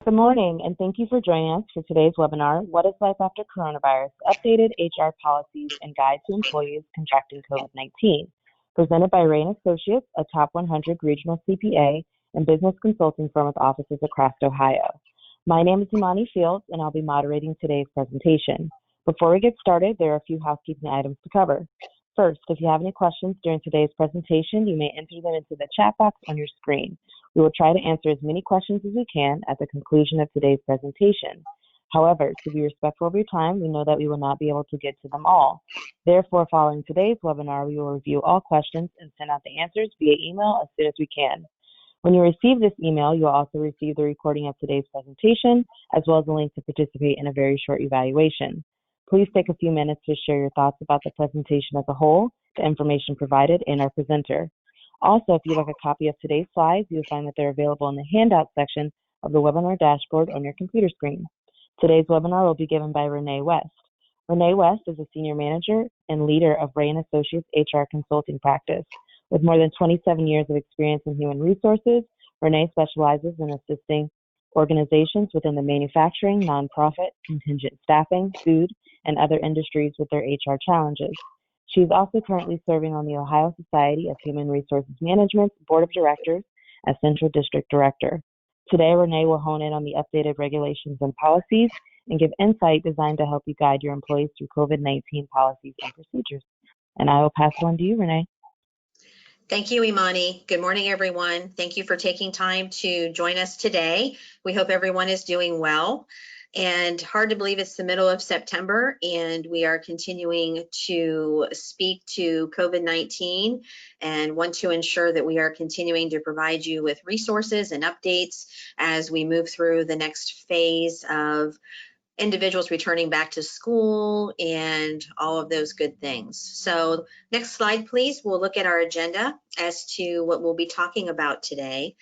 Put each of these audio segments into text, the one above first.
Good morning, and thank you for joining us for today's webinar, What is Life After Coronavirus? Updated HR Policies and Guide to Employees Contracting COVID-19, presented by Rea Associates, a top 100 regional CPA and business consulting firm with offices across Ohio. My name is Imani Fields, and I'll be moderating today's presentation. Before we get started, there are a few housekeeping items to cover. First, if you have any questions during today's presentation, you may enter them into the chat box on your screen. We will try to answer as many questions as we can at the conclusion of today's presentation. However, to be respectful of your time, we know that we will not be able to get to them all. Therefore, following today's webinar, we will review all questions and send out the answers via email as soon as we can. When you receive this email, you'll also receive the recording of today's presentation, as well as a link to participate in a very short evaluation. Please take a few minutes to share your thoughts about the presentation as a whole, the information provided, and our presenter. Also, if you'd like a copy of today's slides, you'll find that they're available in the handout section of the webinar dashboard on your computer screen. Today's webinar will be given by Renee West. Renee West is a senior manager and leader of Rea Associates HR consulting practice. With more than 27 years of experience in human resources, Renee specializes in assisting organizations within the manufacturing, nonprofit, contingent staffing, food, and other industries with their HR challenges. She is also currently serving on the Ohio Society of Human Resources Management's Board of Directors as Central District Director. Today, Renee will hone in on the updated regulations and policies and give insight designed to help you guide your employees through COVID-19 policies and procedures. And I will pass it on to you, Renee. Thank you, Imani. Good morning, everyone. Thank you for taking time to join us today. We hope everyone is doing well. And hard to believe it's the middle of September and we are continuing to speak to COVID-19 and want to ensure that we are continuing to provide you with resources and updates as we move through the next phase of individuals returning back to school and all of those good things. So next slide, please. We'll look at our agenda as to what we'll be talking about today.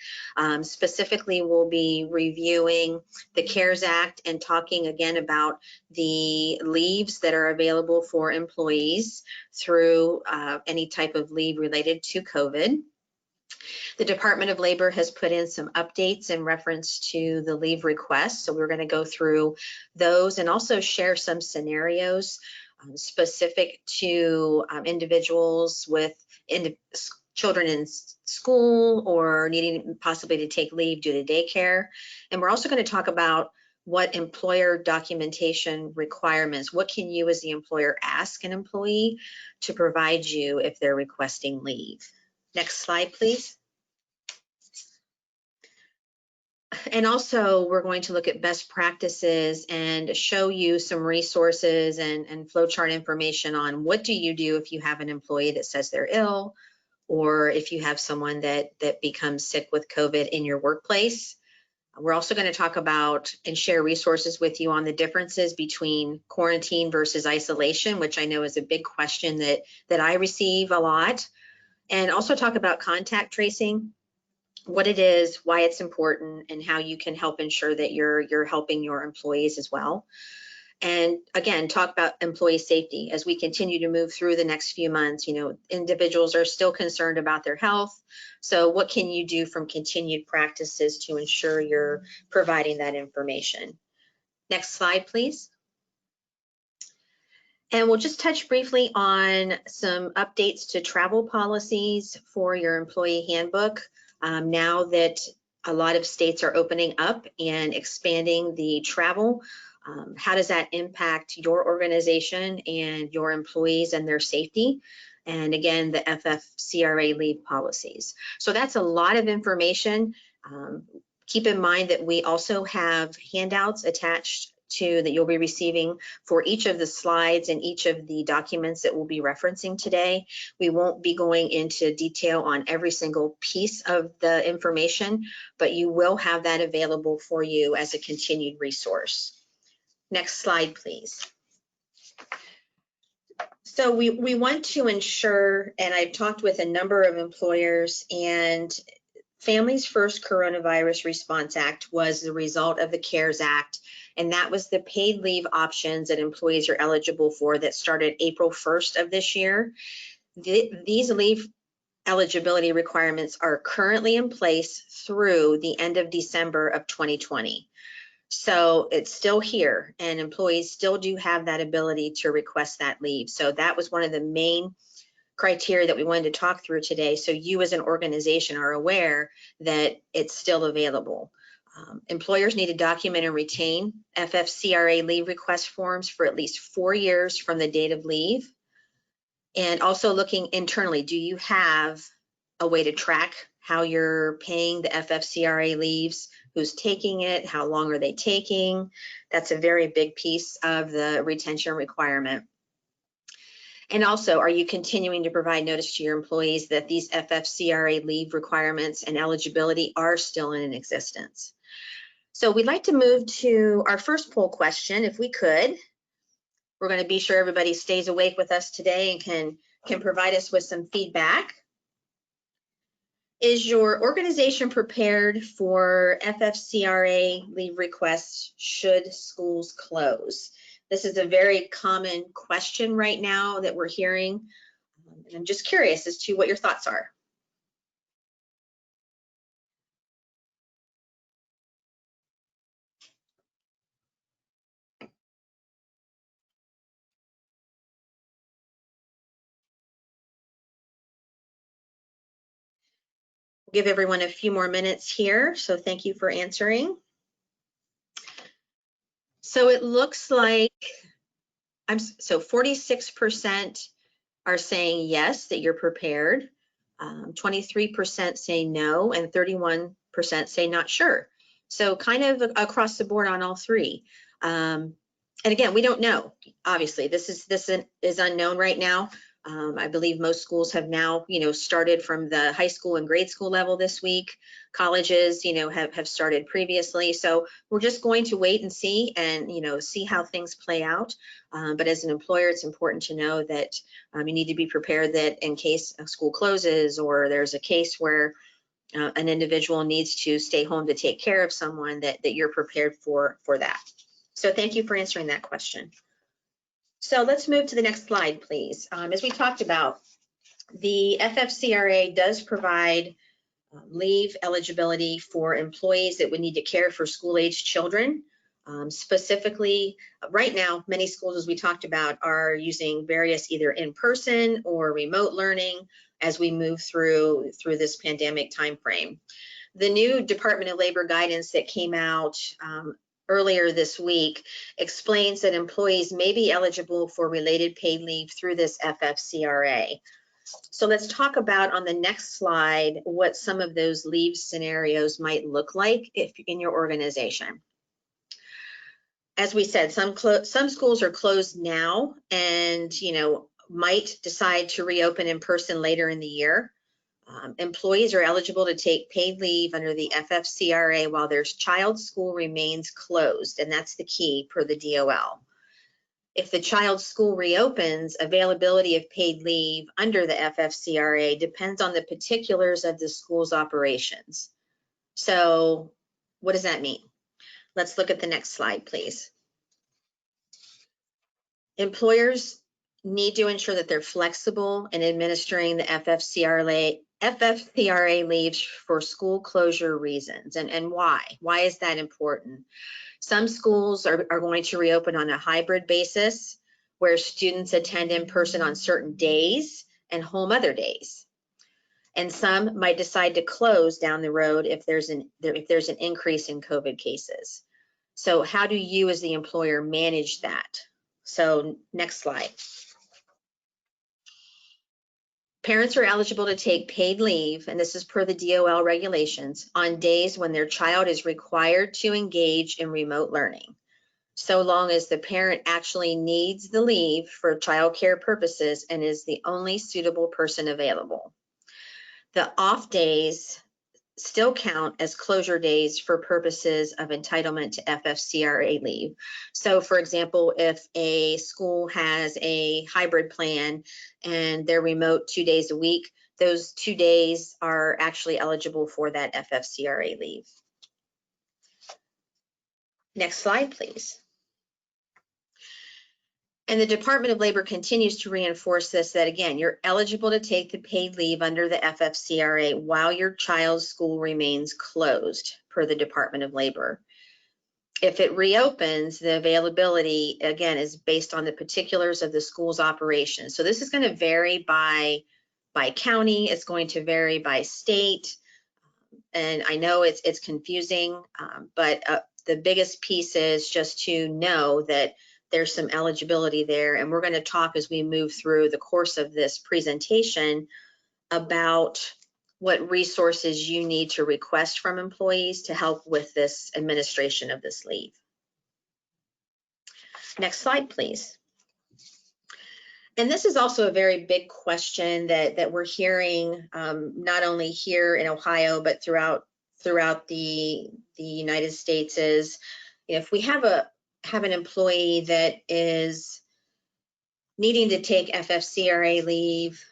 Specifically, we'll be reviewing the CARES Act and talking again about the leaves that are available for employees through any type of leave related to COVID. The Department of Labor has put in some updates in reference to the leave requests. So we're going to go through those and also share some scenarios specific to individuals with children in school or needing possibly to take leave due to daycare. And we're also going to talk about what employer documentation requirements, what can you as the employer ask an employee to provide you if they're requesting leave. Next slide, please. And also, we're going to look at best practices and show you some resources and flowchart information on what do you do if you have an employee that says they're ill, or if you have someone that becomes sick with COVID in your workplace. We're also going to talk about and share resources with you on the differences between quarantine versus isolation, which I know is a big question that I receive a lot. And also talk about contact tracing, what it is, why it's important, and how you can help ensure that you're helping your employees as well. And again, talk about employee safety as we continue to move through the next few months. You know, individuals are still concerned about their health. So what can you do from continued practices to ensure you're providing that information? Next slide, please. And we'll just touch briefly on some updates to travel policies for your employee handbook. Now that a lot of states are opening up and expanding the travel, how does that impact your organization and your employees and their safety? And again, the FFCRA leave policies. So that's a lot of information. Keep in mind that we also have handouts attached that you'll be receiving for each of the slides and each of the documents that we'll be referencing today. We won't be going into detail on every single piece of the information, but you will have that available for you as a continued resource. Next slide, please. So we want to ensure, and I've talked with a number of employers, and Families First Coronavirus Response Act was the result of the CARES Act, and that was the paid leave options that employees are eligible for that started April 1st of this year. These leave eligibility requirements are currently in place through the end of December of 2020. So it's still here, and employees still do have that ability to request that leave. So that was one of the main criteria that we wanted to talk through today, so you as an organization are aware that it's still available. Employers need to document and retain FFCRA leave request forms for at least 4 years from the date of leave. And also looking internally, do you have a way to track how you're paying the FFCRA leaves? Who's taking it? How long are they taking? That's a very big piece of the retention requirement. And also, are you continuing to provide notice to your employees that these FFCRA leave requirements and eligibility are still in existence? So we'd like to move to our first poll question, if we could. We're going to be sure everybody stays awake with us today and can provide us with some feedback. Is your organization prepared for FFCRA leave requests should schools close? This is a very common question right now that we're hearing. And I'm just curious as to what your thoughts are. Give everyone a few more minutes here, so thank you for answering. So it looks like, so 46% are saying yes, that you're prepared. 23% say no, and 31% say not sure. So kind of across the board on all three. And again, we don't know. Obviously, this is unknown right now. I believe most schools have now, started from the high school and grade school level this week. Colleges, have started previously. So we're just going to wait and see, and see how things play out. But as an employer, it's important to know that you need to be prepared that in case a school closes or there's a case where an individual needs to stay home to take care of someone, that you're prepared for that. So thank you for answering that question. So let's move to the next slide, please. As we talked about, the FFCRA does provide leave eligibility for employees that would need to care for school-aged children. Specifically, right now, many schools, as we talked about, are using various either in-person or remote learning as we move through this pandemic timeframe. The new Department of Labor guidance that came out earlier this week explains that employees may be eligible for related paid leave through this FFCRA. So let's talk about on the next slide what some of those leave scenarios might look like if in your organization. As we said, some schools are closed now and might decide to reopen in person later in the year. Employees are eligible to take paid leave under the FFCRA while their child's school remains closed, and that's the key per the DOL. If the child's school reopens, availability of paid leave under the FFCRA depends on the particulars of the school's operations. So what does that mean? Let's look at the next slide, please. Employers need to ensure that they're flexible in administering the FFCRA leaves for school closure reasons. And why? Why is that important? Some schools are going to reopen on a hybrid basis where students attend in person on certain days and home other days. And some might decide to close down the road if there's an increase in COVID cases. So how do you as the employer manage that? So next slide. Parents are eligible to take paid leave, and this is per the DOL regulations, on days when their child is required to engage in remote learning, so long as the parent actually needs the leave for child care purposes and is the only suitable person available. The off days still count as closure days for purposes of entitlement to FFCRA leave. So for example, if a school has a hybrid plan and they're remote 2 days a week, those 2 days are actually eligible for that FFCRA leave. Next slide, please. And the Department of Labor continues to reinforce this, that again, you're eligible to take the paid leave under the FFCRA while your child's school remains closed per the Department of Labor. If it reopens, the availability, again, is based on the particulars of the school's operation. So this is going to vary by county. It's going to vary by state. And I know it's confusing, but the biggest piece is just to know that there's some eligibility there. And we're going to talk as we move through the course of this presentation about what resources you need to request from employees to help with this administration of this leave. Next slide, please. And this is also a very big question that we're hearing, not only here in Ohio, but throughout the United States, is if we have an employee that is needing to take FFCRA leave,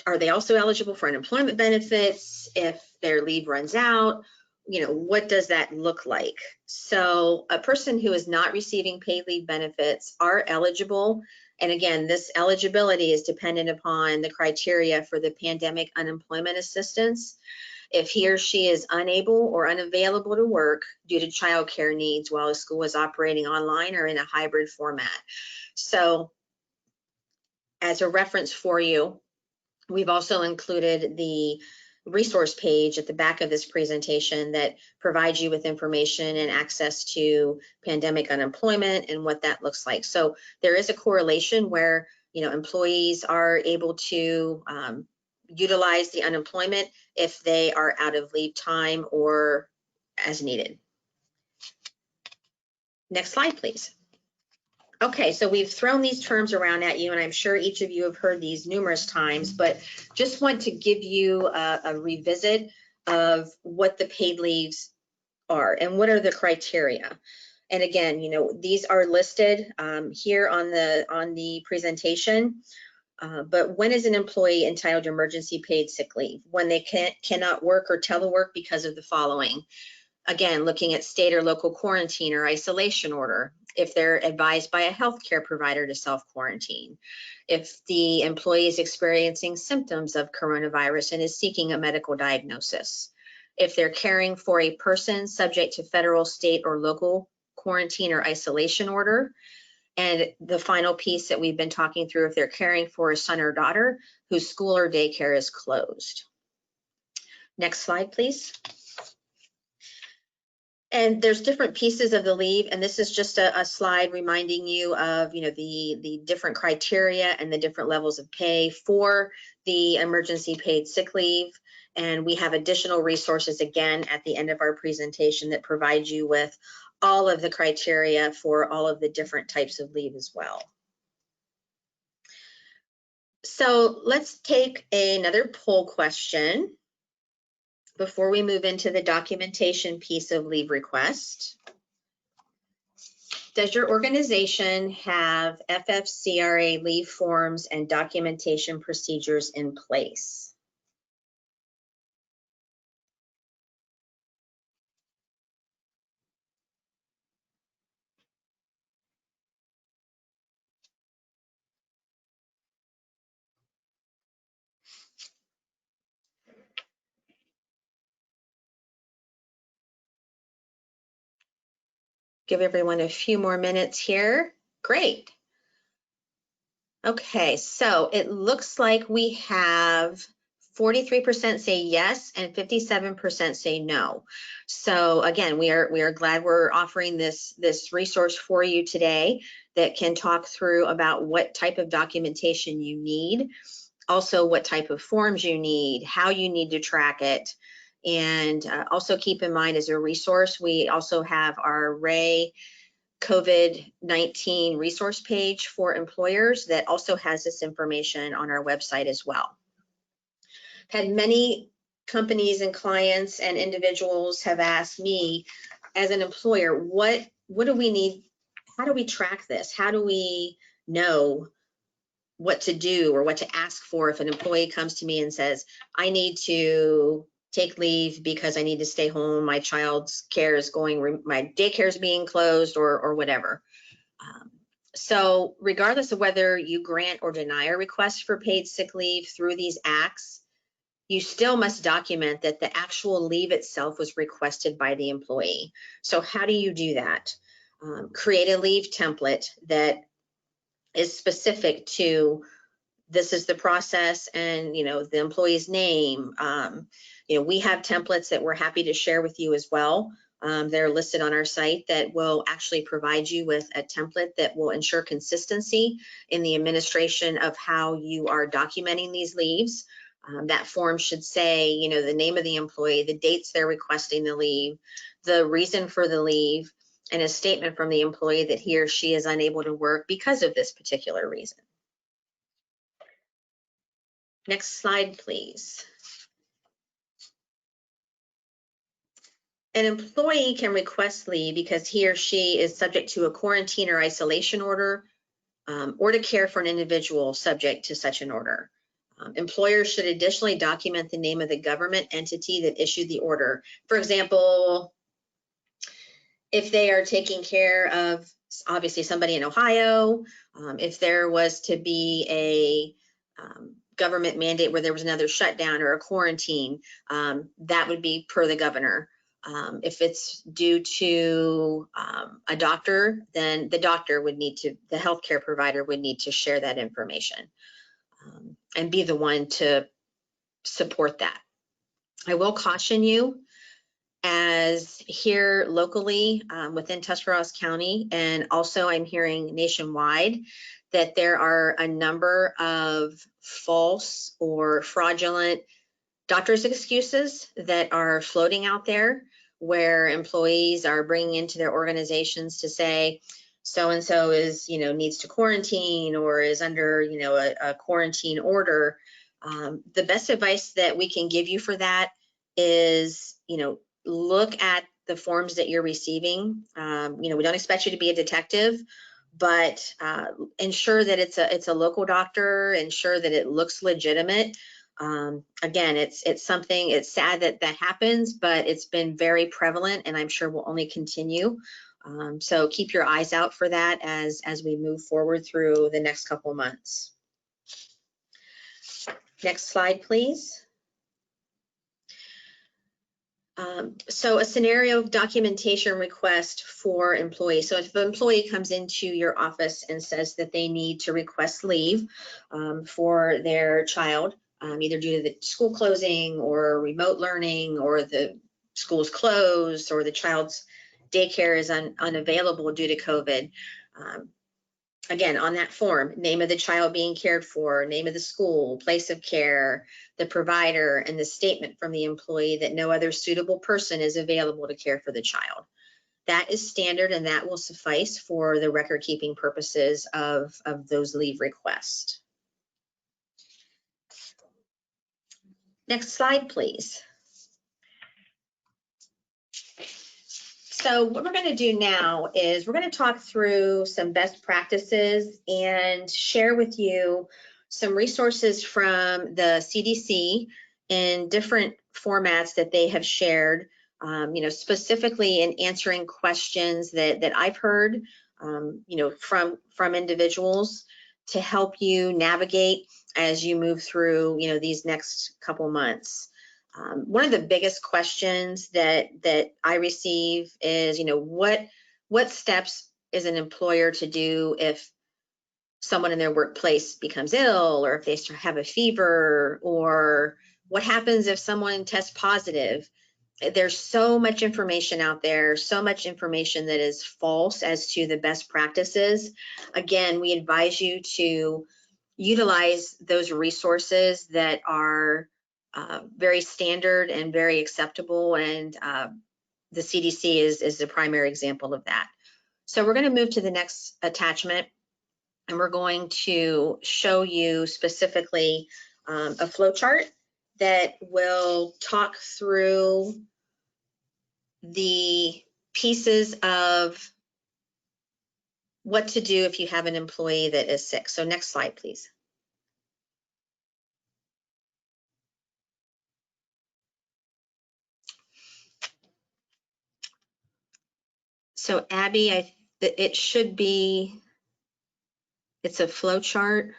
are they also eligible for unemployment benefits if their leave runs out? What does that look like? So a person who is not receiving paid leave benefits are eligible. And again, this eligibility is dependent upon the criteria for the pandemic unemployment assistance. If he or she is unable or unavailable to work due to childcare needs while a school is operating online or in a hybrid format. So as a reference for you, we've also included the resource page at the back of this presentation that provides you with information and access to pandemic unemployment and what that looks like. So there is a correlation where employees are able to utilize the unemployment if they are out of leave time or as needed. Next slide, please. Okay, so we've thrown these terms around at you, and I'm sure each of you have heard these numerous times, but just want to give you a revisit of what the paid leaves are and what are the criteria. And again, these are listed here on the presentation. But when is an employee entitled to emergency paid sick leave? When they cannot work or telework because of the following. Again, looking at state or local quarantine or isolation order, if they're advised by a healthcare provider to self-quarantine, if the employee is experiencing symptoms of coronavirus and is seeking a medical diagnosis, if they're caring for a person subject to federal, state, or local quarantine or isolation order, and the final piece that we've been talking through, if they're caring for a son or daughter whose school or daycare is closed. Next slide, please. And there's different pieces of the leave, and this is just a slide reminding you of the different criteria and the different levels of pay for the emergency paid sick leave. And we have additional resources again at the end of our presentation that provide you with all of the criteria for all of the different types of leave as well. So let's take another poll question before we move into the documentation piece of leave request. Does your organization have FFCRA leave forms and documentation procedures in place? Give everyone a few more minutes here. Great. Okay, so it looks like we have 43% say yes and 57% say no. So again, we are glad we're offering this resource for you today that can talk through about what type of documentation you need, also what type of forms you need, how you need to track it. And also keep in mind as a resource, we also have our Rea COVID-19 resource page for employers that also has this information on our website as well. Had many companies and clients and individuals have asked me as an employer, what do we need? How do we track this? How do we know what to do or what to ask for if an employee comes to me and says, I need to take leave because I need to stay home, my child's care is going, my daycare is being closed or whatever. So regardless of whether you grant or deny a request for paid sick leave through these acts, you still must document that the actual leave itself was requested by the employee. So how do you do that? Create a leave template that is specific to this is the process, and the employee's name. We have templates that we're happy to share with you as well. They're listed on our site that will actually provide you with a template that will ensure consistency in the administration of how you are documenting these leaves. That form should say, the name of the employee, the dates they're requesting the leave, the reason for the leave, and a statement from the employee that he or she is unable to work because of this particular reason. Next slide, please. An employee can request leave because he or she is subject to a quarantine or isolation order, or to care for an individual subject to such an order. Employers should additionally document the name of the government entity that issued the order. For example, if they are taking care of, obviously, somebody in Ohio, if there was to be a government mandate where there was another shutdown or a quarantine, that would be per the governor. If it's due to a doctor, then the doctor would need to, the healthcare provider would need to share that information and be the one to support that. I will caution you, as here locally within Tuscarawas County, and also I'm hearing nationwide, that there are a number of false or fraudulent doctor's excuses that are floating out there, where employees are bringing into their organizations to say so-and-so is, needs to quarantine or is under, a quarantine order. The best advice that we can give you for that is, look at the forms that you're receiving. We don't expect you to be a detective, but ensure that it's a local doctor, ensure that it looks legitimate. Again, it's something, it's sad that that happens, but it's been very prevalent, and I'm sure will only continue. So keep your eyes out for that as we move forward through the next couple months. Next slide, please. So a scenario documentation request for employees. So if an employee comes into your office and says that they need to request leave for their child, either due to the school closing or remote learning, or the school's closed, or the child's daycare is unavailable due to COVID. Again, on that form, name of the child being cared for, name of the school, place of care, the provider, and the statement from the employee that no other suitable person is available to care for the child. That is standard, and that will suffice for the record-keeping purposes of those leave requests. Next slide, please. So what we're going to do now is we're going to talk through some best practices and share with you some resources from the CDC in different formats that they have shared, specifically in answering questions that I've heard, from individuals to help you navigate as you move through, these next couple months. One of the biggest questions that I receive is, what steps is an employer to do if someone in their workplace becomes ill, or if they have a fever, or what happens if someone tests positive? There's so much information out there, so much information that is false as to the best practices. Again, we advise you to utilize those resources that are very standard and very acceptable, and the CDC is the primary example of that. So we're going to move to the next attachment, and we're going to show you specifically a flow chart that will talk through the pieces of what to do if you have an employee that is sick. So next slide, please. So Abby, it should be, it's a flow chart.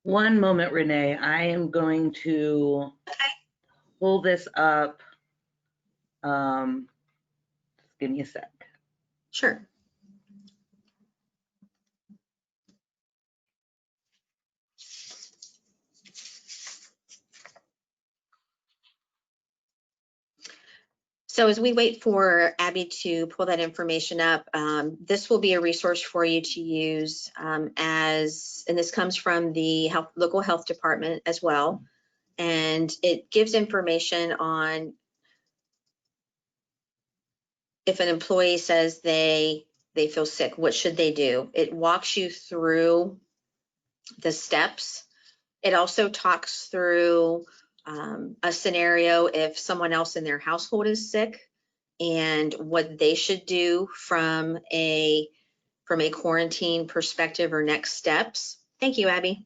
One moment, Renee. I am going to pull this up. Just give me a sec. Sure. So as we wait for Abby to pull that information up, this will be a resource for you to use and this comes from the local health department as well. And it gives information on if an employee says they feel sick, what should they do? It walks you through the steps. It also talks through a scenario if someone else in their household is sick and what they should do from a quarantine perspective or next steps. Thank you, Abby.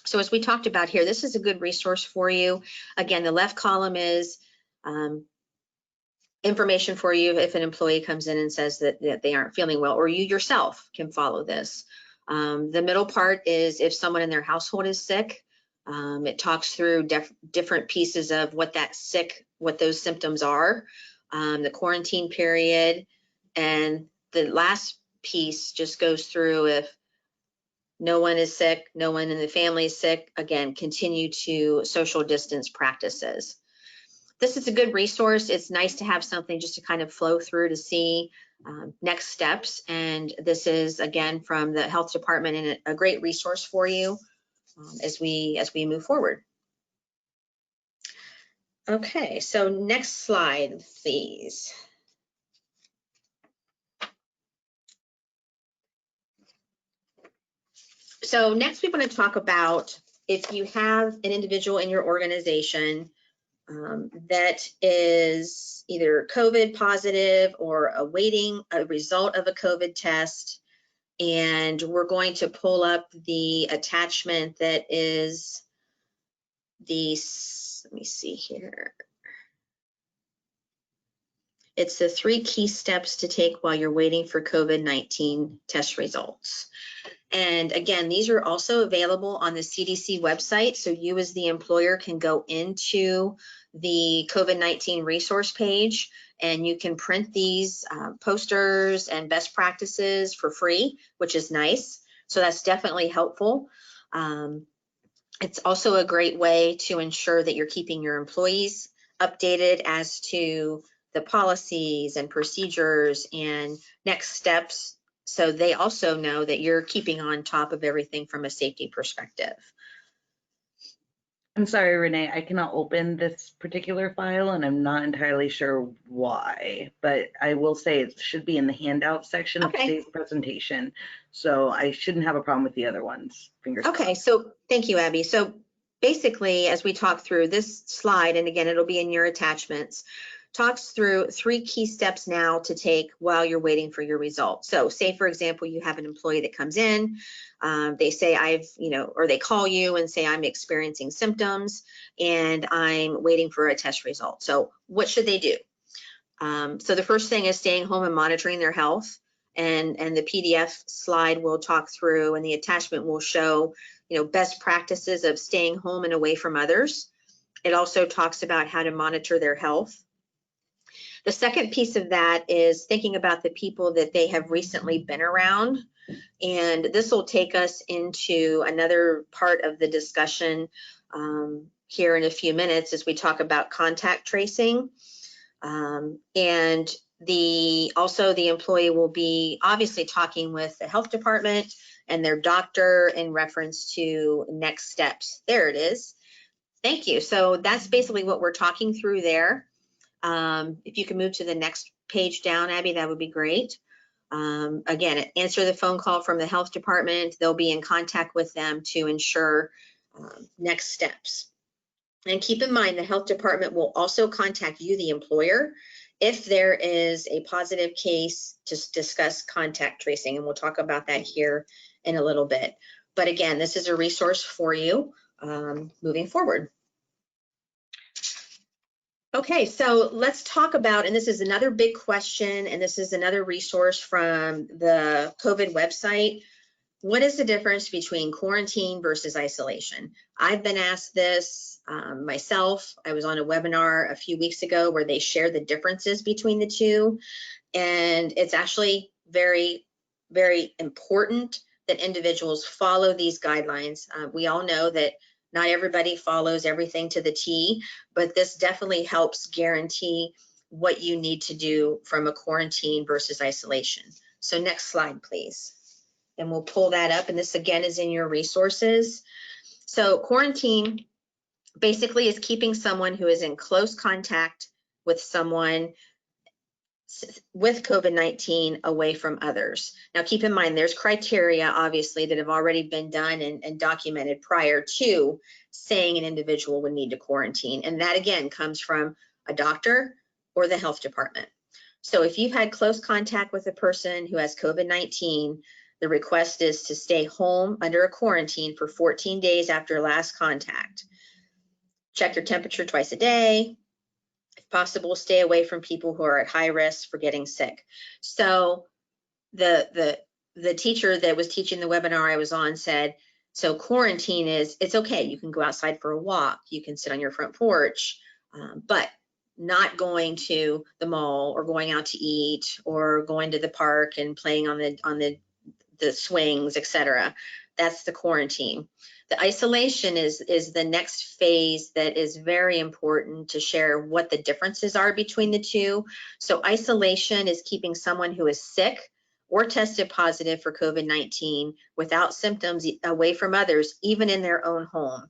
So as we talked about here, this is a good resource for you. Again, the left column is information for you if an employee comes in and says that they aren't feeling well, or you yourself can follow this. The middle part is if someone in their household is sick. It talks through different pieces of what those symptoms are, the quarantine period, and the last piece just goes through if no one is sick, no one in the family is sick, again, continue to social distance practices. This is a good resource. It's nice to have something just to kind of flow through to see next steps. And this is, again, from the health department and a great resource for you as we move forward. Okay, so next slide, please. So next we want to talk about if you have an individual in your organization that is either COVID positive or awaiting a result of a COVID test. And we're going to pull up the attachment that is let me see here. It's the 3 key steps to take while you're waiting for COVID-19 test results. And again, these are also available on the CDC website. So you as the employer can go into the COVID-19 resource page and you can print these posters and best practices for free, which is nice. So that's definitely helpful. It's also a great way to ensure that you're keeping your employees updated as to the policies and procedures and next steps, so they also know that you're keeping on top of everything from a safety perspective. I'm sorry, Renee, I cannot open this particular file and I'm not entirely sure why, but I will say it should be in the handout section of today's presentation. So I shouldn't have a problem with the other ones. Fingers crossed. Okay, so thank you, Abby. So basically, as we talk through this slide, and again, it'll be in your attachments, talks through 3 key steps now to take while you're waiting for your results. So say, for example, you have an employee that comes in, they say or they call you and say, I'm experiencing symptoms and I'm waiting for a test result. So what should they do? So the first thing is staying home and monitoring their health. And the PDF slide will talk through, and the attachment will show, best practices of staying home and away from others. It also talks about how to monitor their health. The second piece of that is thinking about the people that they have recently been around. And this will take us into another part of the discussion here in a few minutes as we talk about contact tracing. And also the employee will be obviously talking with the health department and their doctor in reference to next steps. There it is. Thank you. So that's basically what we're talking through there. If you can move to the next page down, Abby, that would be great. Again, answer the phone call from the health department. They'll be in contact with them to ensure next steps. And keep in mind, the health department will also contact you, the employer, if there is a positive case to discuss contact tracing. And we'll talk about that here in a little bit. But again, this is a resource for you moving forward. Okay, so let's talk about, and this is another big question, and this is another resource from the COVID website. what is the difference between quarantine versus isolation? I've been asked this myself. I was on a webinar a few weeks ago where they shared the differences between the two. And it's actually very, very important that individuals follow these guidelines. We all know that not everybody follows everything to the T, but this definitely helps guarantee what you need to do from a quarantine versus isolation. So next slide, please. And we'll pull that up. And this again is in your resources. So quarantine basically is keeping someone who is in close contact with someone with COVID-19 away from others. Now keep in mind, there's criteria obviously that have already been done and documented prior to saying an individual would need to quarantine. And that again comes from a doctor or the health department. So if you've had close contact with a person who has COVID-19, the request is to stay home under a quarantine for 14 days after last contact. Check your temperature twice a day. If possible, stay away from people who are at high risk for getting sick. So the teacher that was teaching the webinar I was on said, so quarantine is, it's okay. You can go outside for a walk. You can sit on your front porch, but not going to the mall or going out to eat or going to the park and playing on the swings, etc. That's the quarantine. The isolation is the next phase that is very important to share what the differences are between the two. So isolation is keeping someone who is sick or tested positive for COVID-19 without symptoms away from others, even in their own home.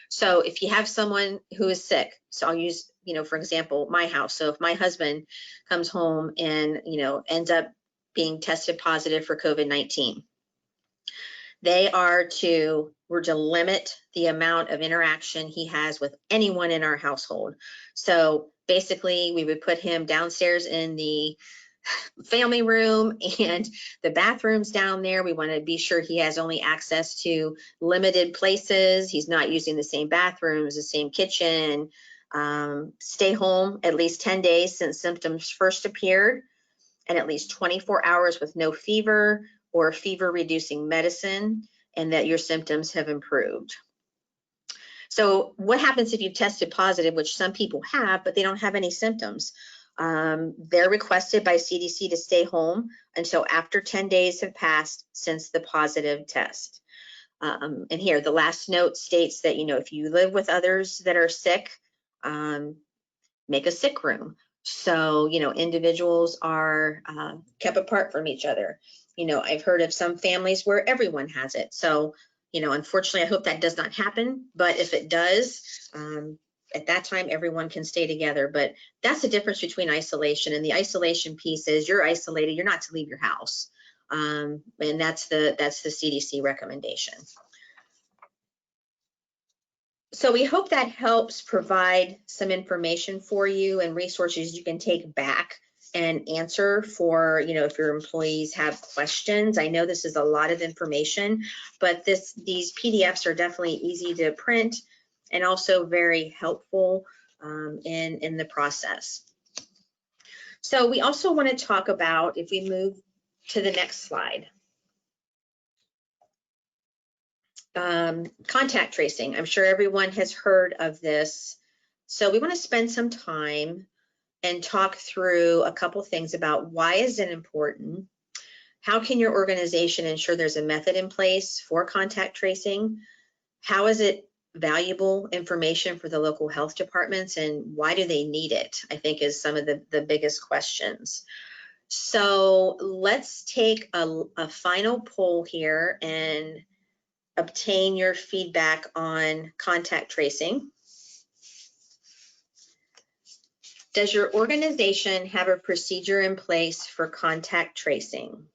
So if you have someone who is sick, so I'll use, for example, my house. So if my husband comes home and, ends up being tested positive for COVID-19, we're to limit the amount of interaction he has with anyone in our household. So basically we would put him downstairs in the family room and the bathrooms down there. We want to be sure he has only access to limited places. He's not using the same bathrooms, the same kitchen. Stay home at least 10 days since symptoms first appeared, and at least 24 hours with no fever or fever reducing medicine, and that your symptoms have improved. So what happens if you've tested positive, which some people have, but they don't have any symptoms? They're requested by CDC to stay home until after 10 days have passed since the positive test. And here, the last note states that, if you live with others that are sick, make a sick room. So, individuals are kept apart from each other. I've heard of some families where everyone has it. So, unfortunately, I hope that does not happen. But if it does, at that time, everyone can stay together. But that's the difference between isolation. And the isolation piece is you're isolated. You're not to leave your house. And that's the CDC recommendation. So we hope that helps provide some information for you and resources you can take back and answer for, if your employees have questions. I know this is a lot of information, but these PDFs are definitely easy to print and also very helpful in the process. So we also want to talk about, if we move to the next slide, contact tracing. I'm sure everyone has heard of this. So we want to spend some time and talk through a couple things about why is it important? How can your organization ensure there's a method in place for contact tracing? How is it valuable information for the local health departments, and why do they need it? I think is some of the biggest questions. So let's take a final poll here and obtain your feedback on contact tracing. Does your organization have a procedure in place for contact tracing?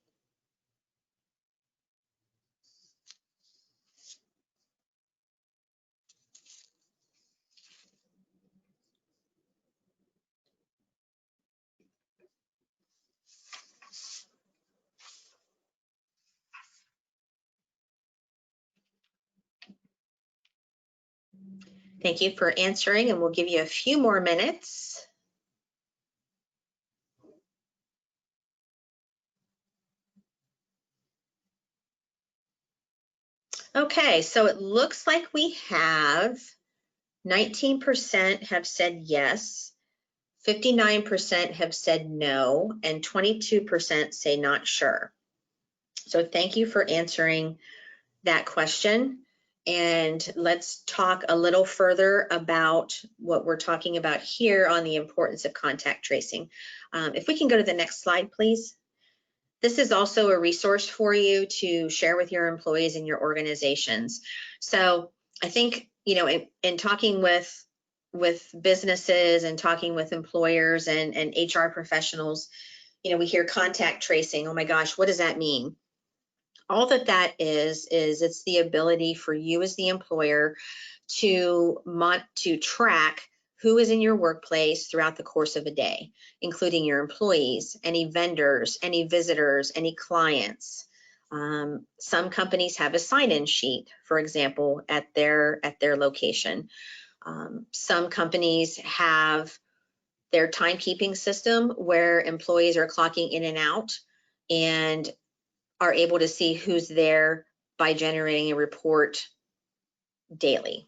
Thank you for answering, and we'll give you a few more minutes. Okay, so it looks like we have 19% have said yes, 59% have said no, and 22% say not sure. So thank you for answering that question. And let's talk a little further about what we're talking about here on the importance of contact tracing. If we can go to the next slide, please. This is also a resource for you to share with your employees and your organizations. So I think, you know, in talking with businesses and talking with employers and HR professionals, you know, we hear contact tracing. Oh my gosh, what does that mean? All that is it's the ability for you as the employer to track who is in your workplace throughout the course of a day, including your employees, any vendors, any visitors, any clients. Some companies have a sign-in sheet, for example, at their location. Some companies have their timekeeping system where employees are clocking in and out and are able to see who's there by generating a report daily.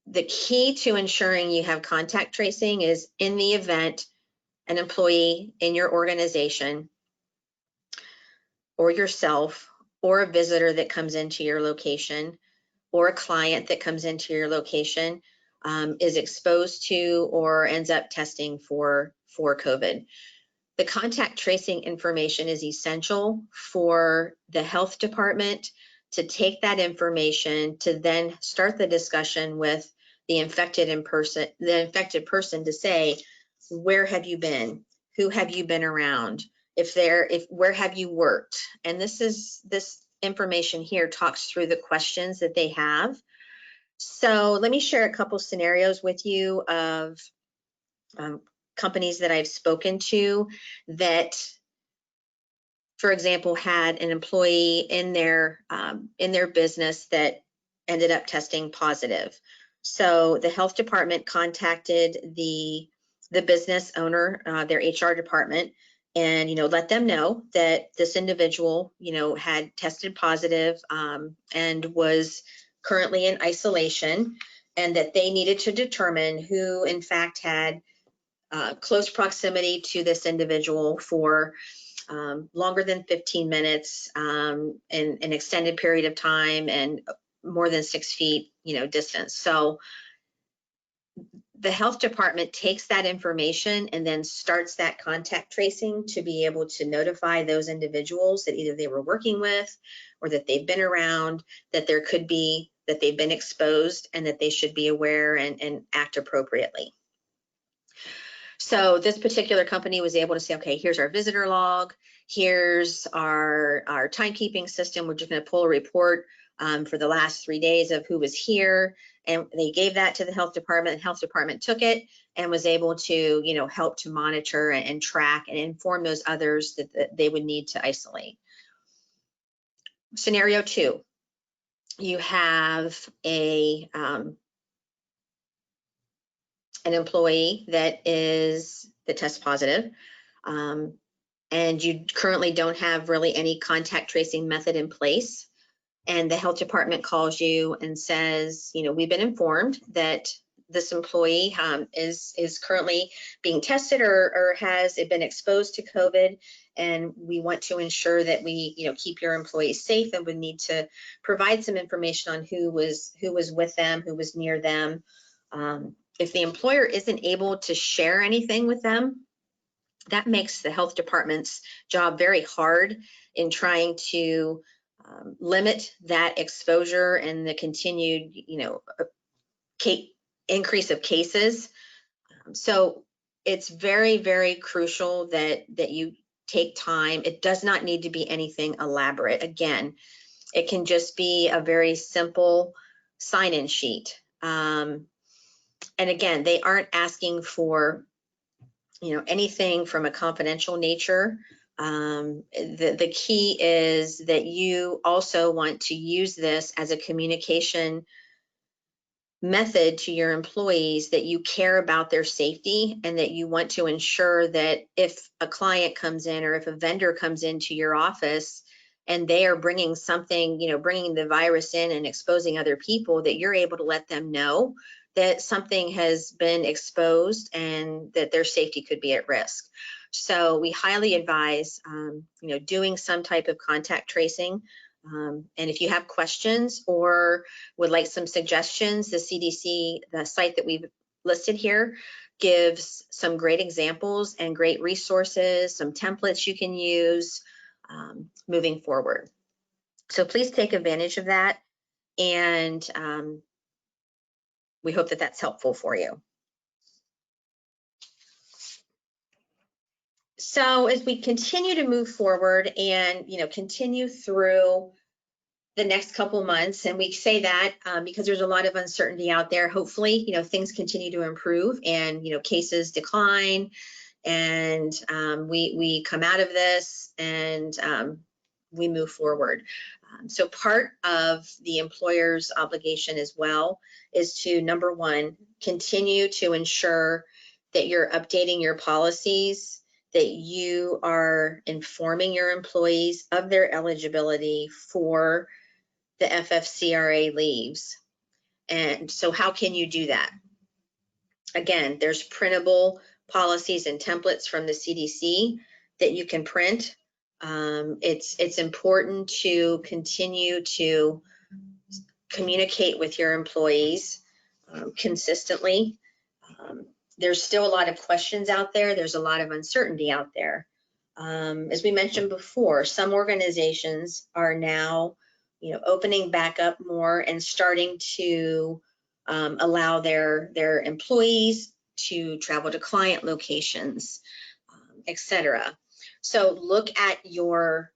The key to ensuring you have contact tracing is in the event an employee in your organization or yourself or a visitor that comes into your location or a client that comes into your location is exposed to or ends up testing for COVID. The contact tracing information is essential for the health department to take that information to then start the discussion with the infected person to say, where have you been? Who have you been around? Where have you worked? And this information here talks through the questions that they have. So let me share a couple scenarios with you of companies that I've spoken to that, for example, had an employee in their business that ended up testing positive. So the health department contacted the business owner, their HR department, and let them know that this individual had tested positive and was currently in isolation, and that they needed to determine who in fact had close proximity to this individual for longer than 15 minutes, in an extended period of time, and more than 6 feet, distance. So the health department takes that information and then starts that contact tracing to be able to notify those individuals that either they were working with or that they've been around, that there could be, that they've been exposed and that they should be aware and act appropriately. So this particular company was able to say, okay, here's our visitor log, here's our timekeeping system. We're just going to pull a report for the last 3 days of who was here. And they gave that to the health department. The health department took it and was able to, help to monitor and track and inform those others that they would need to isolate. Scenario 2, you have an employee that tests positive, and you currently don't have really any contact tracing method in place, and the health department calls you and says, we've been informed that this employee is currently being tested or has been exposed to COVID, and we want to ensure that we keep your employees safe, and would need to provide some information on who was with them, who was near them. If the employer isn't able to share anything with them, that makes the health department's job very hard in trying to limit that exposure and the continued, increase of cases. So it's very, very crucial that you take time. It does not need to be anything elaborate. Again, it can just be a very simple sign-in sheet. And again, they aren't asking for, anything from a confidential nature. The key is that you also want to use this as a communication method to your employees, that you care about their safety and that you want to ensure that if a client comes in or if a vendor comes into your office and they are bringing something, bringing the virus in and exposing other people, that you're able to let them know that something has been exposed and that their safety could be at risk. So we highly advise, doing some type of contact tracing. And if you have questions or would like some suggestions, the CDC, the site that we've listed here, gives some great examples and great resources, some templates you can use moving forward. So please take advantage of that, and we hope that that's helpful for you. So as we continue to move forward and continue through the next couple months, and we say that because there's a lot of uncertainty out there, hopefully things continue to improve and cases decline, and we come out of this and we move forward. So part of the employer's obligation as well is to, number one, continue to ensure that you're updating your policies, that you are informing your employees of their eligibility for the FFCRA leaves. And so how can you do that? Again, there's printable policies and templates from the CDC that you can print. It's important to continue to communicate with your employees consistently. There's still a lot of questions out there. There's a lot of uncertainty out there. As we mentioned before, some organizations are now, opening back up more and starting to allow their employees to travel to client locations, etc. So look at your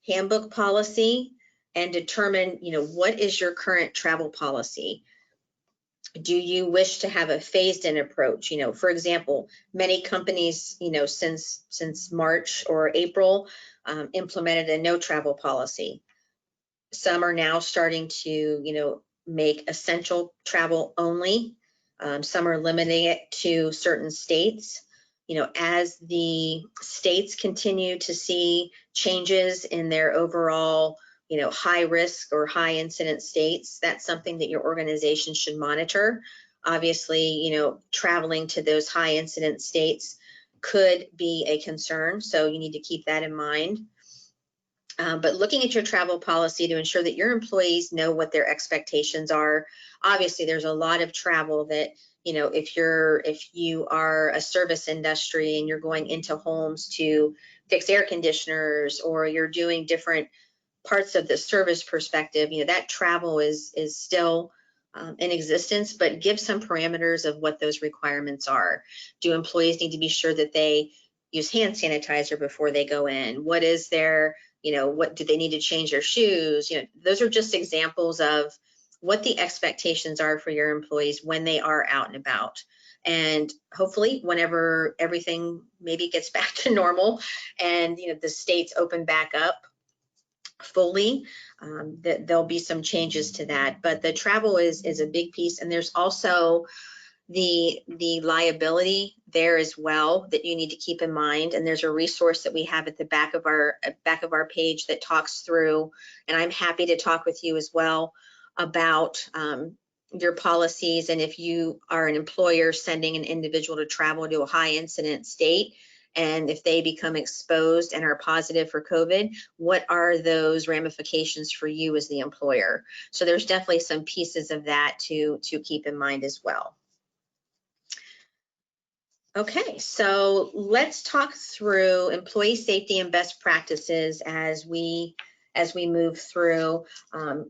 handbook policy and determine, what is your current travel policy? Do you wish to have a phased-in approach? For example, many companies, since March or April, implemented a no travel policy. Some are now starting to, make essential travel only. Some are limiting it to certain states. As the states continue to see changes in their overall, high risk or high incident states, that's something that your organization should monitor. Obviously, traveling to those high incident states could be a concern, so you need to keep that in mind. But looking at your travel policy to ensure that your employees know what their expectations are. Obviously, there's a lot of travel that, if you are a service industry and you're going into homes to fix air conditioners, or you're doing different parts of the service perspective, that travel is still in existence, but give some parameters of what those requirements are. Do employees need to be sure that they use hand sanitizer before they go in? What is their, what do they need to change their shoes? Those are just examples of what the expectations are for your employees when they are out and about. And hopefully whenever everything maybe gets back to normal and the states open back up fully, that there'll be some changes to that. But the travel is a big piece, and there's also the liability there as well that you need to keep in mind. And there's a resource that we have at the back of our page that talks through, and I'm happy to talk with you as well about your policies. And if you are an employer sending an individual to travel to a high incident state, and if they become exposed and are positive for COVID, what are those ramifications for you as the employer? So there's definitely some pieces of that to keep in mind as well. Okay, so let's talk through employee safety and best practices as we move through.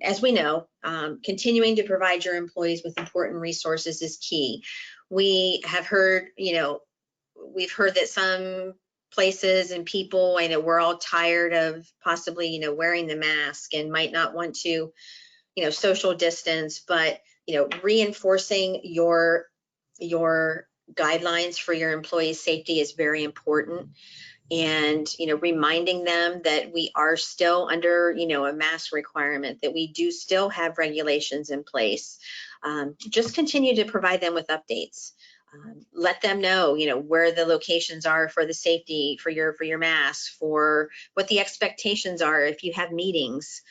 As we know, continuing to provide your employees with important resources is key. We have heard, we've heard that some places and people, I know we're all tired of possibly, wearing the mask and might not want to, social distance, but, reinforcing your guidelines for your employees' safety is very important. And, reminding them that we are still under, a mask requirement, that we do still have regulations in place. Just continue to provide them with updates. Let them know, where the locations are for the safety, for your masks, for what the expectations are if you have meetings.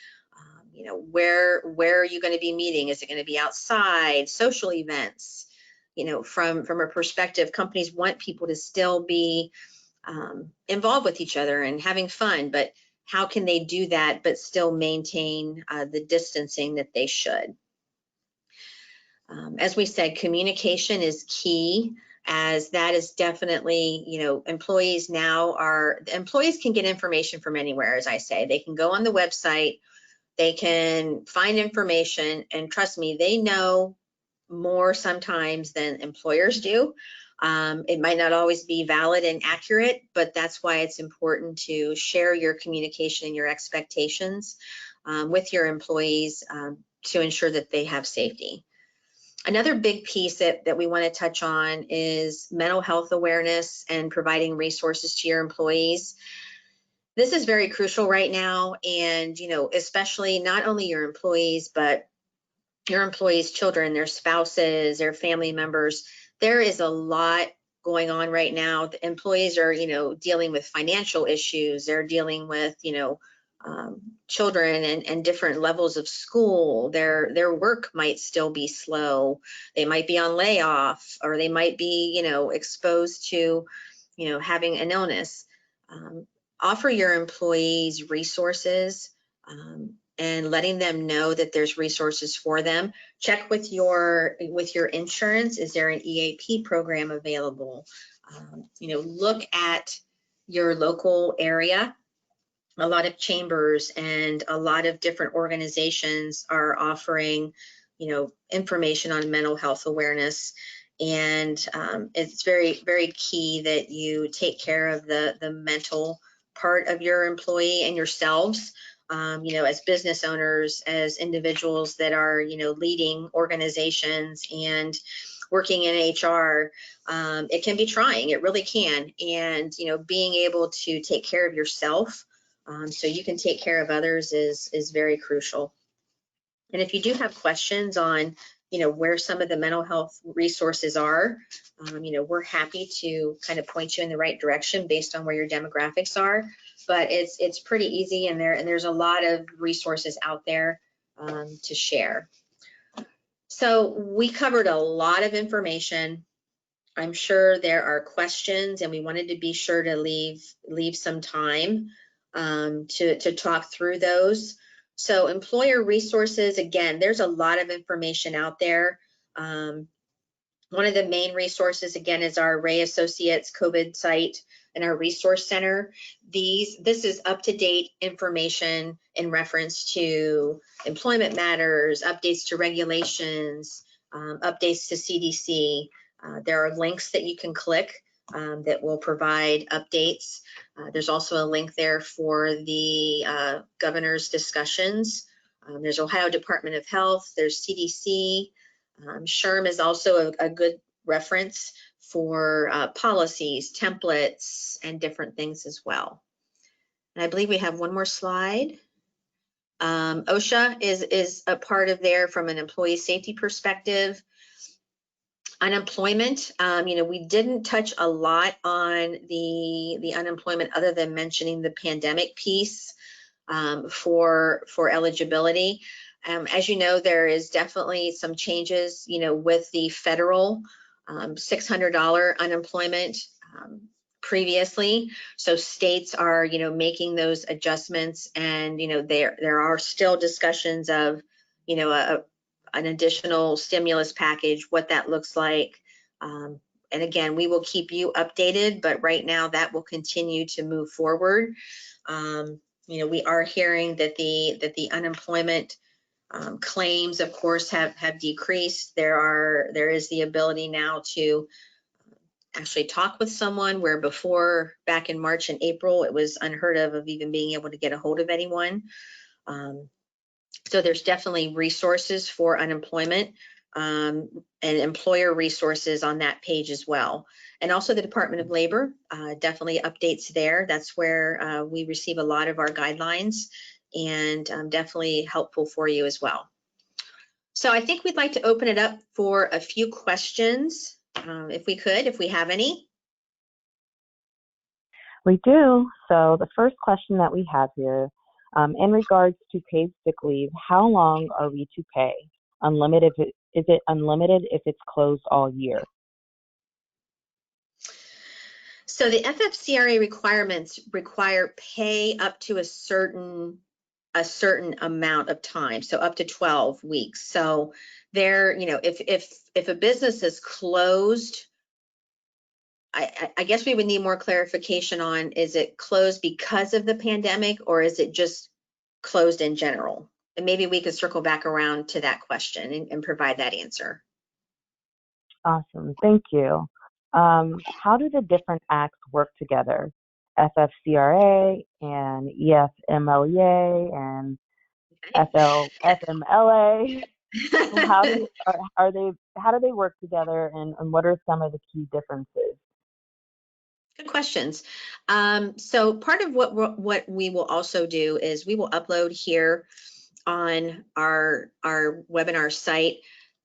Where are you going to be meeting? Is it going to be outside, social events? From a perspective, companies want people to still be involved with each other and having fun, but how can they do that but still maintain the distancing that they should? As we said, communication is key, as that is definitely, employees can get information from anywhere. As I say, they can go on the website, they can find information, and trust me, they know more sometimes than employers do. It might not always be valid and accurate, but that's why it's important to share your communication and your expectations with your employees to ensure that they have safety. Another big piece that we want to touch on is mental health awareness and providing resources to your employees. This is very crucial right now, and especially not only your employees, but your employees' children, their spouses, their family members. There is a lot going on right now. The employees are, dealing with financial issues. They're dealing with, children and different levels of school. Their work might still be slow. They might be on layoff, or they might be, exposed to, having an illness. Offer your employees resources and letting them know that there's resources for them. Check with your insurance. Is there an EAP program available? Look at your local area. A lot of chambers and a lot of different organizations are offering, information on mental health awareness. And it's very, very key that you take care of the mental part of your employee and yourselves, as business owners, as individuals that are, leading organizations and working in HR. It can be trying, it really can. And, being able to take care of yourself so you can take care of others is very crucial. And if you do have questions on, where some of the mental health resources are, we're happy to kind of point you in the right direction based on where your demographics are. But it's pretty easy, and there's a lot of resources out there to share. So we covered a lot of information. I'm sure there are questions, and we wanted to be sure to leave some time to talk through those. So employer resources, again, there's a lot of information out there. One of the main resources, again, is our Rea Associates COVID site and our resource center. This is up-to-date information in reference to employment matters, updates to regulations, updates to CDC. There are links that you can click that will provide updates. There's also a link there for the governor's discussions. There's Ohio Department of Health, there's CDC. SHRM is also a good reference for policies, templates, and different things as well. And I believe we have one more slide. OSHA is a part of there from an employee safety perspective. Unemployment, we didn't touch a lot on the unemployment other than mentioning the pandemic piece for eligibility. As you know, there is definitely some changes, with the federal $600 unemployment previously. So states are, making those adjustments, and, there are still discussions of, an additional stimulus package, what that looks like. And again, we will keep you updated, but right now that will continue to move forward. We are hearing that the unemployment claims, of course, have decreased. There is the ability now to actually talk with someone, where before, back in March and April, it was unheard of even being able to get a hold of anyone. So there's definitely resources for unemployment and employer resources on that page as well. And also the Department of Labor, definitely updates there. That's where we receive a lot of our guidelines, and definitely helpful for you as well. So I think we'd like to open it up for a few questions if we have any. We do. So the first question that we have here, in regards to paid sick leave, how long are we to pay? Unlimited? Is it unlimited if it's closed all year? So the FFCRA requirements require pay up to a certain amount of time, so up to 12 weeks. So there, if a business is closed, I guess we would need more clarification on, is it closed because of the pandemic or is it just closed in general? And maybe we could circle back around to that question and provide that answer. Awesome, thank you. How do the different acts work together? FFCRA and EFMLEA and FFMLA. How do they work together, and what are some of the key differences? Good questions. So part of what we will also do is we will upload here on our webinar site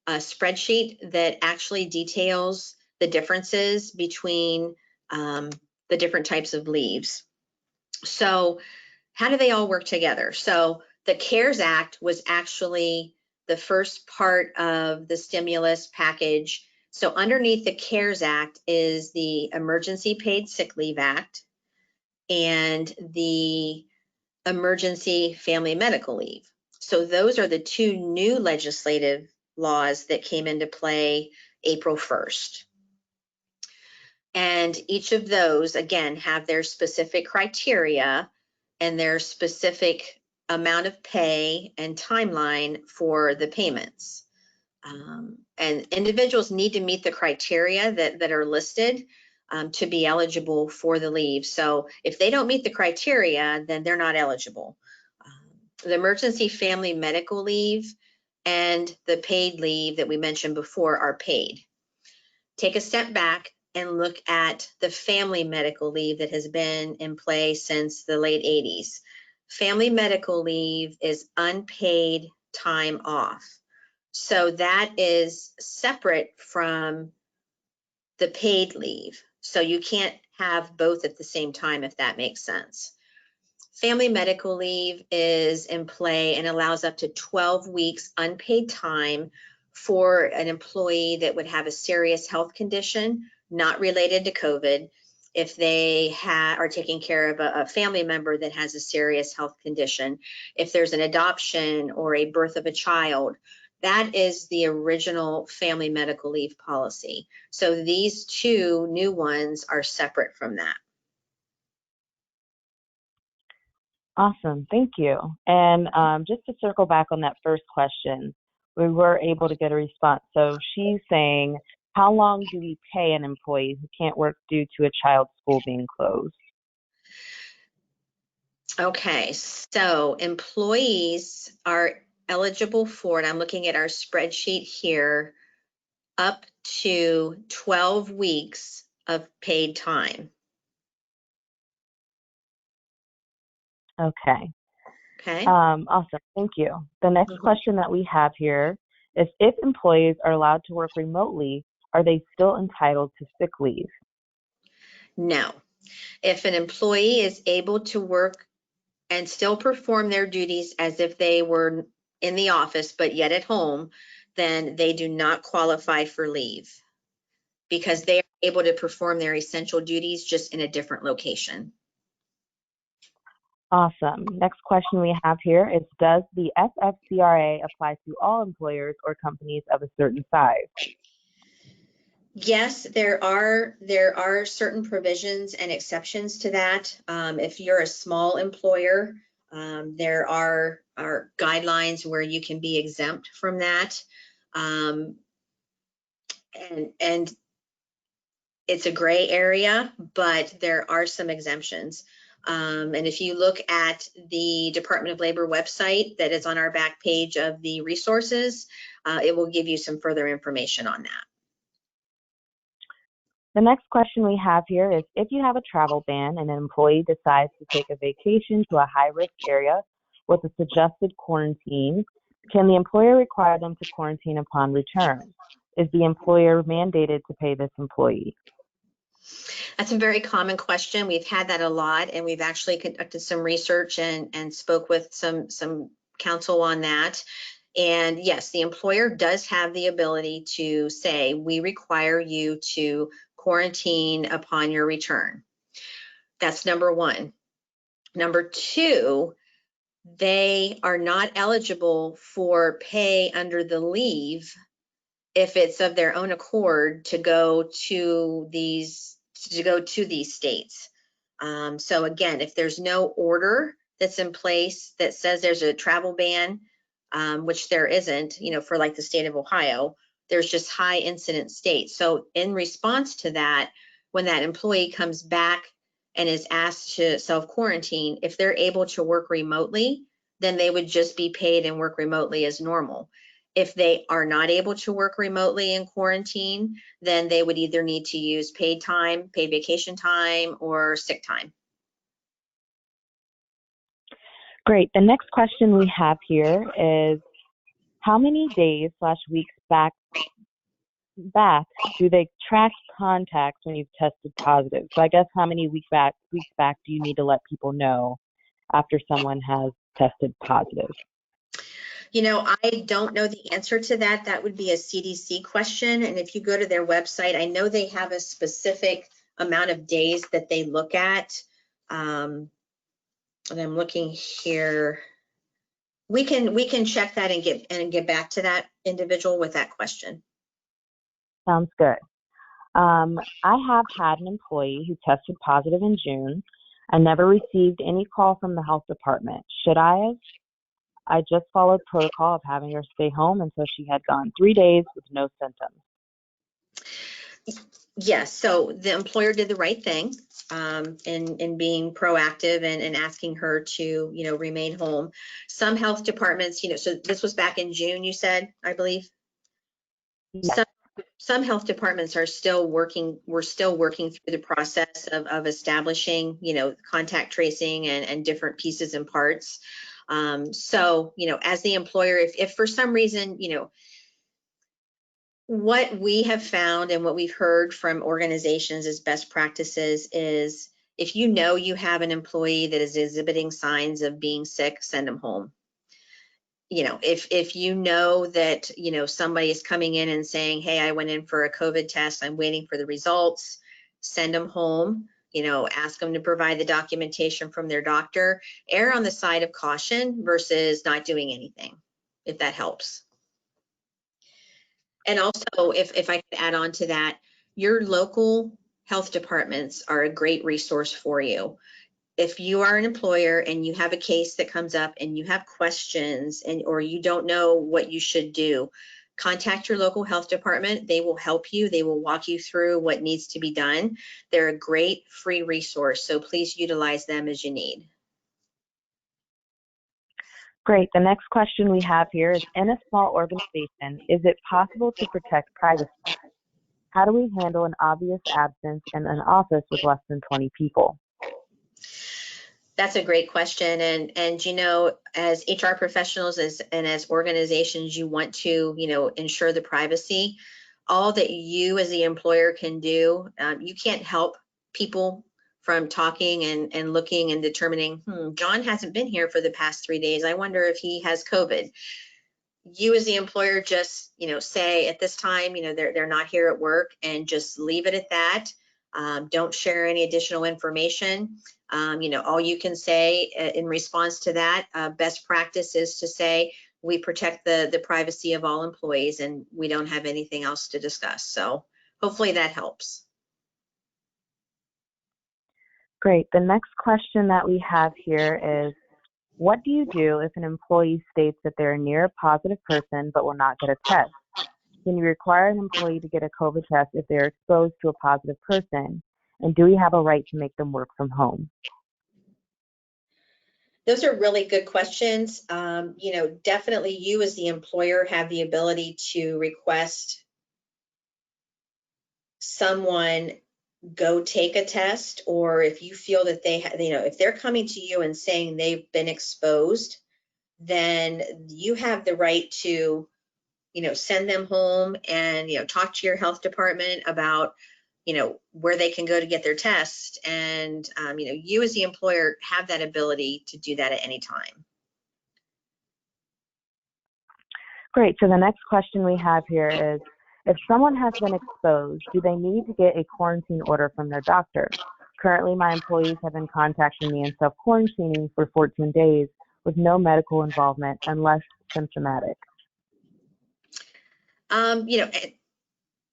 a spreadsheet that actually details the differences between the different types of leaves. So how do they all work together? So the CARES Act was actually the first part of the stimulus package. So underneath the CARES Act is the Emergency Paid Sick Leave Act and the Emergency Family Medical Leave. So those are the two new legislative laws that came into play April 1st. And each of those, again, have their specific criteria and their specific amount of pay and timeline for the payments. And individuals need to meet the criteria that are listed to be eligible for the leave. So if they don't meet the criteria, then they're not eligible. The emergency family medical leave and the paid leave that we mentioned before are paid. Take a step back and look at the family medical leave that has been in play since the late 80s. Family medical leave is unpaid time off. So that is separate from the paid leave. So you can't have both at the same time, if that makes sense. Family medical leave is in play and allows up to 12 weeks unpaid time for an employee that would have a serious health condition not related to COVID, if they are taking care of a family member that has a serious health condition, if there's an adoption or a birth of a child. That is the original family medical leave policy. So these two new ones are separate from that. Awesome, thank you. And just to circle back on that first question, we were able to get a response. So she's saying, how long do we pay an employee who can't work due to a child's school being closed? Okay, so employees are eligible for, and I'm looking at our spreadsheet here, up to 12 weeks of paid time. Okay. Okay. Awesome, thank you. The next question that we have here is, if employees are allowed to work remotely, are they still entitled to sick leave? No. If an employee is able to work and still perform their duties as if they were in the office but yet at home, then they do not qualify for leave because they are able to perform their essential duties just in a different location. Awesome. Next question we have here is, does the FFCRA apply to all employers or companies of a certain size? Yes, there are certain provisions and exceptions to that. If you're a small employer, there are guidelines where you can be exempt from that. And it's a gray area, but there are some exemptions. And if you look at the Department of Labor website that is on our back page of the resources, it will give you some further information on that. The next question we have here is, if you have a travel ban and an employee decides to take a vacation to a high-risk area with a suggested quarantine, can the employer require them to quarantine upon return? Is the employer mandated to pay this employee? That's a very common question. We've had that a lot, and we've actually conducted some research and spoke with some counsel on that. And yes, the employer does have the ability to say, we require you to quarantine upon your return. That's number one. Number two, they are not eligible for pay under the leave if it's of their own accord to go to these states. So again, if there's no order that's in place that says there's a travel ban, which there isn't, for like the state of Ohio, there's just high incident states. So in response to that, when that employee comes back and is asked to self-quarantine, if they're able to work remotely, then they would just be paid and work remotely as normal. If they are not able to work remotely in quarantine, then they would either need to use paid time, paid vacation time, or sick time. Great. The next question we have here is, how many days/weeks back do they track contacts when you've tested positive? So I guess how many weeks back do you need to let people know after someone has tested positive? I don't know the answer to that. That would be a CDC question. And if you go to their website, I know they have a specific amount of days that they look at. And I'm looking here. We can check that and get back to that individual with that question. Sounds good. I have had an employee who tested positive in June and never received any call from the health department. Should I have? I just followed protocol of having her stay home until she had gone 3 days with no symptoms. Yes, so the employer did the right thing in being proactive and asking her to, remain home. Some health departments, so this was back in June, you said, I believe? Yes. Some health departments are still working. We're still working through the process of establishing, contact tracing and different pieces and parts. So, as the employer, if for some reason, what we have found and what we've heard from organizations as best practices is, if you have an employee that is exhibiting signs of being sick, send them home. If you know that, somebody is coming in and saying, hey, I went in for a COVID test, I'm waiting for the results, send them home, ask them to provide the documentation from their doctor. Err on the side of caution versus not doing anything, if that helps. And also, if I could add on to that, your local health departments are a great resource for you. If you are an employer and you have a case that comes up and you have questions or you don't know what you should do, contact your local health department. They will help you. They will walk you through what needs to be done. They're a great free resource, so please utilize them as you need. Great. The next question we have here is, in a small organization, is it possible to protect privacy? How do we handle an obvious absence in an office with less than 20 people? That's a great question. And as HR professionals and as organizations, you want to, ensure the privacy. All that you as the employer can do, you can't help people from talking and looking and determining, John hasn't been here for the past 3 days. I wonder if he has COVID. You as the employer just, say at this time, they're not here at work, and just leave it at that. Don't share any additional information. All you can say in response to that, best practice is to say, we protect the privacy of all employees and we don't have anything else to discuss. So hopefully that helps. Great. The next question that we have here is, what do you do if an employee states that they're near a positive person but will not get a test? Can you require an employee to get a COVID test if they're exposed to a positive person? And do we have a right to make them work from home? Those are really good questions. Definitely you as the employer have the ability to request someone go take a test, or if you feel that if they're coming to you and saying they've been exposed, then you have the right to send them home and, talk to your health department about, where they can go to get their test. And, you as the employer have that ability to do that at any time. Great. So the next question we have here is, if someone has been exposed, do they need to get a quarantine order from their doctor? Currently, my employees have been contacting me and self-quarantining for 14 days with no medical involvement unless symptomatic.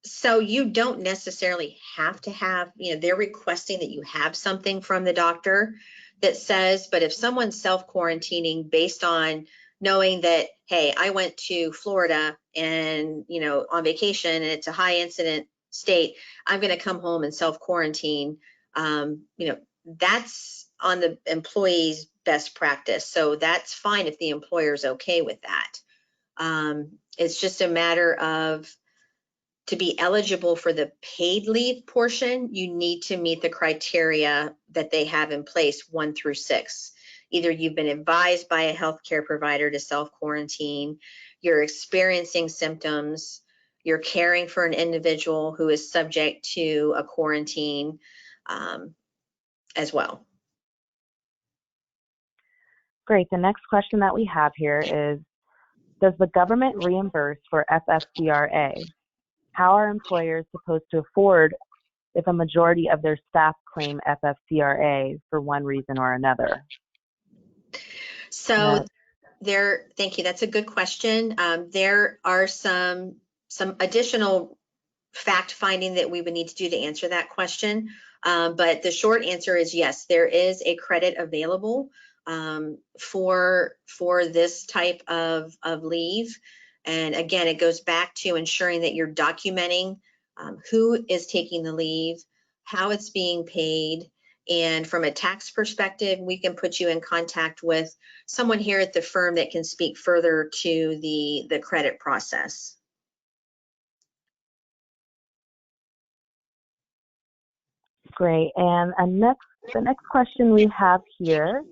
So you don't necessarily have to have, they're requesting that you have something from the doctor that says, but if someone's self-quarantining based on knowing that, hey, I went to Florida and, on vacation and it's a high incident state, I'm going to come home and self-quarantine, that's on the employee's best practice. So that's fine if the employer's okay with that. It's just a matter of, to be eligible for the paid leave portion, you need to meet the criteria that they have in place 1 through 6. Either you've been advised by a healthcare provider to self-quarantine, you're experiencing symptoms, you're caring for an individual who is subject to a quarantine as well. Great. The next question that we have here is, does the government reimburse for FFCRA? How are employers supposed to afford if a majority of their staff claim FFCRA for one reason or another? So thank you. That's a good question. There are some additional fact finding that we would need to do to answer that question. But the short answer is yes, there is a credit available for this type of leave. And again, it goes back to ensuring that you're documenting who is taking the leave, how it's being paid. And from a tax perspective, we can put you in contact with someone here at the firm that can speak further to the credit process. Great. And the next question we have here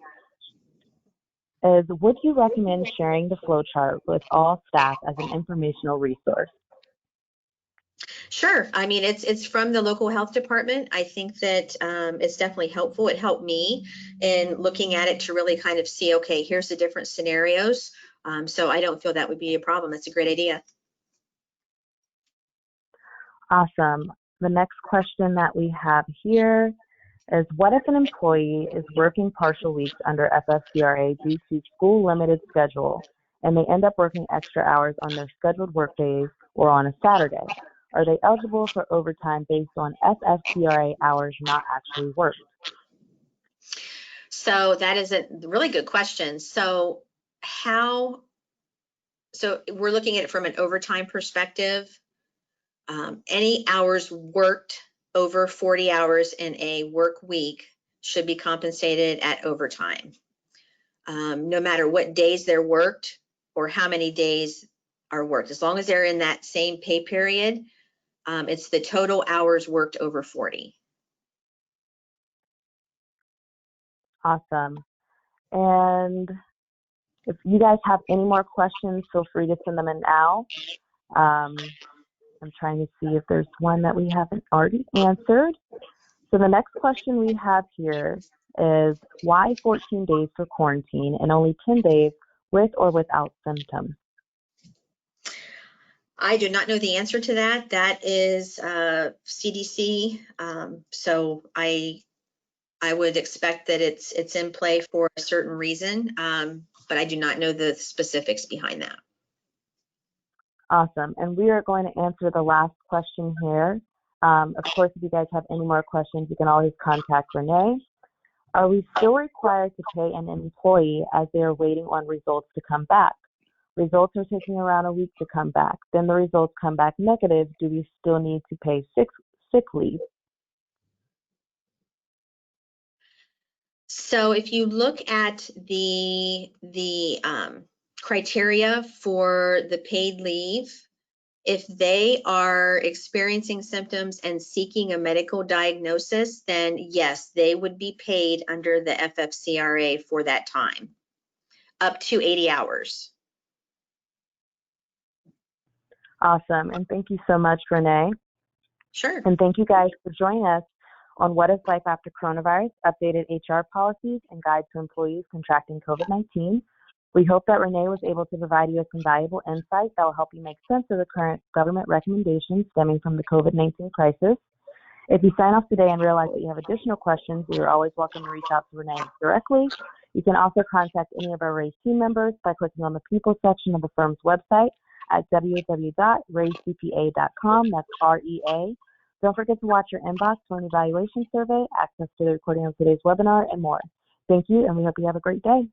is, would you recommend sharing the flowchart with all staff as an informational resource? Sure. I mean, it's from the local health department. I think that it's definitely helpful. It helped me in looking at it to really kind of see, okay, here's the different scenarios. So I don't feel that would be a problem. That's a great idea. Awesome. The next question that we have here is, what if an employee is working partial weeks under FFCRA due to school limited schedule and they end up working extra hours on their scheduled work days or on a Saturday? Are they eligible for overtime based on FFCRA hours not actually worked? So that is a really good question. So we're looking at it from an overtime perspective. Any hours worked over 40 hours in a work week should be compensated at overtime. No matter what days they're worked or how many days are worked, as long as they're in that same pay period, it's the total hours worked over 40. Awesome. And if you guys have any more questions, feel free to send them in now. I'm trying to see if there's one that we haven't already answered. So the next question we have here is, why 14 days for quarantine and only 10 days with or without symptoms? I do not know the answer to that. That is CDC. So I would expect that it's in play for a certain reason, but I do not know the specifics behind that. Awesome. And we are going to answer the last question here. Of course, if you guys have any more questions, you can always contact Renee. Are we still required to pay an employee as they are waiting on results to come back? Results are taking around a week to come back. Then the results come back negative. Do we still need to pay sick leave? So if you look at the criteria for the paid leave, if they are experiencing symptoms and seeking a medical diagnosis, then yes, they would be paid under the FFCRA for that time, up to 80 hours. Awesome. And thank you so much, Renee. Sure. And thank you guys for joining us on What is Life After Coronavirus, Updated HR Policies and Guide to Employees Contracting COVID-19. We hope that Renee was able to provide you with some valuable insight that will help you make sense of the current government recommendations stemming from the COVID-19 crisis. If you sign off today and realize that you have additional questions, you're always welcome to reach out to Renee directly. You can also contact any of our RAISE team members by clicking on the People section of the firm's website at www.raisecpa.com. That's REA. Don't forget to watch your inbox for an evaluation survey, access to the recording of today's webinar, and more. Thank you, and we hope you have a great day.